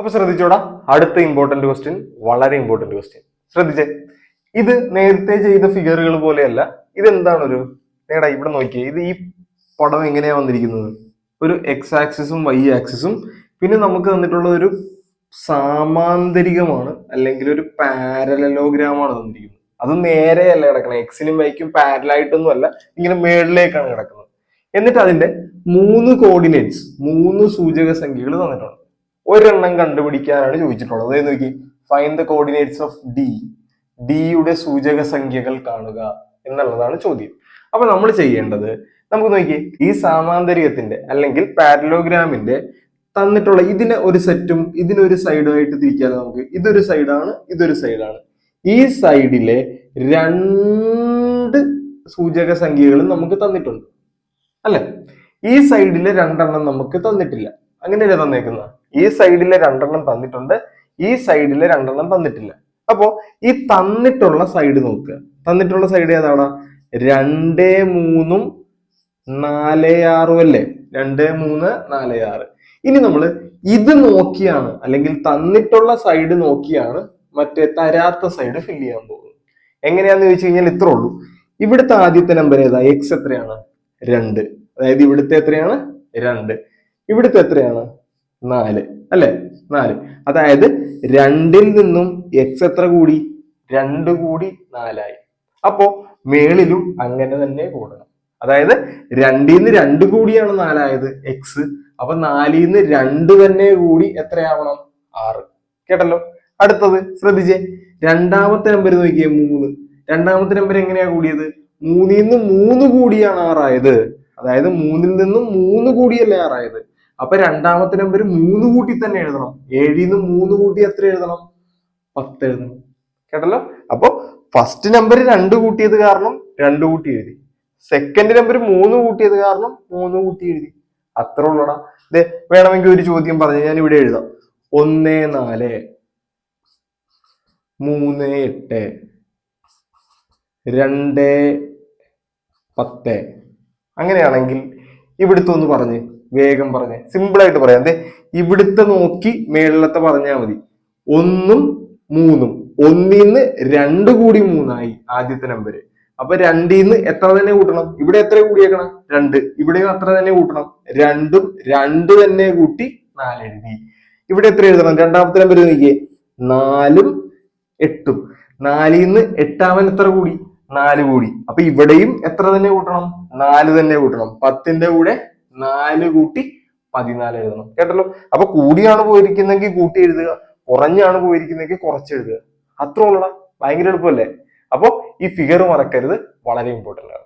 അപ്പൊ ശ്രദ്ധിച്ചോടാ, അടുത്ത important question, വളരെ ഇമ്പോർട്ടന്റ് ക്വസ്റ്റ്യൻ. ശ്രദ്ധിച്ചേ, ഇത് നേരത്തെ ചെയ്ത ഫിഗറുകൾ പോലെയല്ല. ഇതെന്താണ് ഒരു നേടാ, ഇവിടെ നോക്കിയേ, ഇത് ഈ പടം എങ്ങനെയാ വന്നിരിക്കുന്നത്? ഒരു എക്സ് ആക്സിസും വൈ ആക്സിസും പിന്നെ നമുക്ക് തന്നിട്ടുള്ള ഒരു സാമാന്തരികമാണ്, അല്ലെങ്കിൽ ഒരു പാരലലോഗ്രാമാണ് തന്നിരിക്കുന്നത്. അത് നേരെയല്ല കിടക്കുന്നത്, എക്സിനും വൈക്കും പാരലായിട്ടൊന്നും അല്ല, ഇങ്ങനെ മേളിലേക്കാണ് കിടക്കുന്നത്. എന്നിട്ട് അതിന്റെ 3 കോർഡിനേറ്റ്സ്, 3 സൂചക സംഖ്യകൾ തന്നിട്ടുണ്ട്. ഒരെണ്ണം കണ്ടുപിടിക്കാനാണ് ചോദിച്ചിട്ടുള്ളത്. അതായത് നോക്കി, find the coordinates of D, ഡിയുടെ സൂചക സംഖ്യകൾ കാണുക എന്നുള്ളതാണ് ചോദ്യം. അപ്പൊ നമ്മൾ ചെയ്യേണ്ടത്, നമുക്ക് നോക്കി, ഈ സാമാന്തരികത്തിന്റെ അല്ലെങ്കിൽ പാരലോഗ്രാമിന്റെ തന്നിട്ടുള്ള ഇതിനെ ഒരു സെറ്റും ഇതിനൊരു സൈഡുമായിട്ട് തിരിക്കാതെ നമുക്ക് ഇതൊരു സൈഡാണ്, ഇതൊരു സൈഡാണ്. ഈ സൈഡിലെ 2 സൂചക സംഖ്യകളും നമുക്ക് തന്നിട്ടുണ്ട് അല്ലെ? ഈ സൈഡിലെ 2 എണ്ണം നമുക്ക് തന്നിട്ടില്ല. അങ്ങനെയല്ലേ തന്നേക്കുന്ന? ഈ സൈഡിലെ 2 എണ്ണം തന്നിട്ടുണ്ട്, ഈ സൈഡിലെ 2 എണ്ണം തന്നിട്ടില്ല. അപ്പോ ഈ തന്നിട്ടുള്ള സൈഡ് നോക്കുക. തന്നിട്ടുള്ള സൈഡ് ഏതാണ്? 2, 3, 4, 6 അല്ലേ? 2, 3, 4, 6. ഇനി നമ്മൾ ഇത് നോക്കിയാണ്, അല്ലെങ്കിൽ തന്നിട്ടുള്ള സൈഡ് നോക്കിയാണ് മറ്റേ തരാത്ത സൈഡ് ഫില്ല് ചെയ്യാൻ പോകുന്നത്. എങ്ങനെയാന്ന് ചോദിച്ചു കഴിഞ്ഞാൽ ഇത്രേ ഉള്ളൂ. ഇവിടുത്തെ ആദ്യത്തെ നമ്പർ ഏതാ? എക്സ് എത്രയാണ്? 2. അതായത് ഇവിടുത്തെ എത്രയാണ്? 2. ഇവിടുത്തെ എത്രയാണ്? 4 അല്ലെ? 4. അതായത് 2ൽ നിന്നും എക്സ് എത്ര കൂടി? 2 കൂടി 4 ആയി. അപ്പോ മേളിലും അങ്ങനെ തന്നെ കൂടണം. അതായത് 2ൽ നിന്ന് 2 കൂടിയാണ് 4 ആയത് എക്സ്. അപ്പൊ 4ൽ നിന്ന് 2 തന്നെ കൂടി എത്രയാവണം? 6. കേട്ടല്ലോ? അടുത്തത് ശ്രദ്ധിച്ചേ, രണ്ടാമത്തെ നമ്പർ നോക്കിയേ, 3. രണ്ടാമത്തെ നമ്പർ എങ്ങനെയാ കൂടിയത്? 3ൽ നിന്ന് 3 കൂടിയാണ് 6 ആയത്. അതായത് 3ൽ നിന്നും 3 കൂടിയല്ലേ 6 ആയത്. അപ്പൊ രണ്ടാമത്തെ നമ്പർ 3 കൂട്ടി തന്നെ എഴുതണം. 7ൽ നിന്ന് 3 കൂട്ടി എത്ര എഴുതണം? 10 എഴുതണം. കേട്ടല്ലോ? അപ്പൊ ഫസ്റ്റ് നമ്പർ 2 കൂട്ടിയത് കാരണം 2 കൂട്ടി എഴുതി. സെക്കൻഡ് നമ്പർ 3 കൂട്ടിയത് കാരണം 3 കൂട്ടി എഴുതി. അത്ര ഉള്ളടാ. ഇത് വേണമെങ്കിൽ ഒരു ചോദ്യം പറഞ്ഞു ഞാൻ ഇവിടെ എഴുതാം. 1, 4, 3, 8, 2, 10. അങ്ങനെയാണെങ്കിൽ ഇവിടുത്തെ ഒന്ന് പറഞ്ഞ്, വേഗം പറഞ്ഞ്, സിമ്പിൾ ആയിട്ട് പറയാം. അതെ, ഇവിടുത്തെ നോക്കി മേളിലത്തെ പറഞ്ഞാൽ മതി. 1ഉം 3ഉം, 1ൽ നിന്ന് 2 കൂടി 3 ആയി ആദ്യത്തെ നമ്പര്. അപ്പൊ 2ൽ നിന്ന് എത്ര തന്നെ കൂട്ടണം? ഇവിടെ എത്ര കൂടിയേക്കണം? 2. ഇവിടെയും അത്ര തന്നെ കൂട്ടണം. 2ഉം 2 തന്നെ കൂട്ടി 4 എഴുതി. ഇവിടെ എത്ര എഴുതണം? രണ്ടാമത്തെ നമ്പർ നോക്കിയേ, 4ഉം 8ഉം. 4ൽ നിന്ന് 8 എത്ര കൂടി? 4 കൂടി. അപ്പൊ ഇവിടെയും എത്ര തന്നെ കൂട്ടണം? 4 തന്നെ കൂട്ടണം. 10ന്റെ കൂടെ 4 കൂട്ടി 14 എഴുതണം. കേട്ടല്ലോ? അപ്പൊ കൂടിയാണ് പോയിരിക്കുന്നെങ്കിൽ കൂട്ടി എഴുതുക, കുറഞ്ഞാണ് പോയിരിക്കുന്നെങ്കിൽ കുറച്ച് എഴുതുക. അത്ര ഉള്ളടാ. ഭയങ്കര എളുപ്പമല്ലേ? അപ്പൊ ഈ ഫിഗർ മറക്കരുത്, വളരെ ഇമ്പോർട്ടന്റ് ആണ്.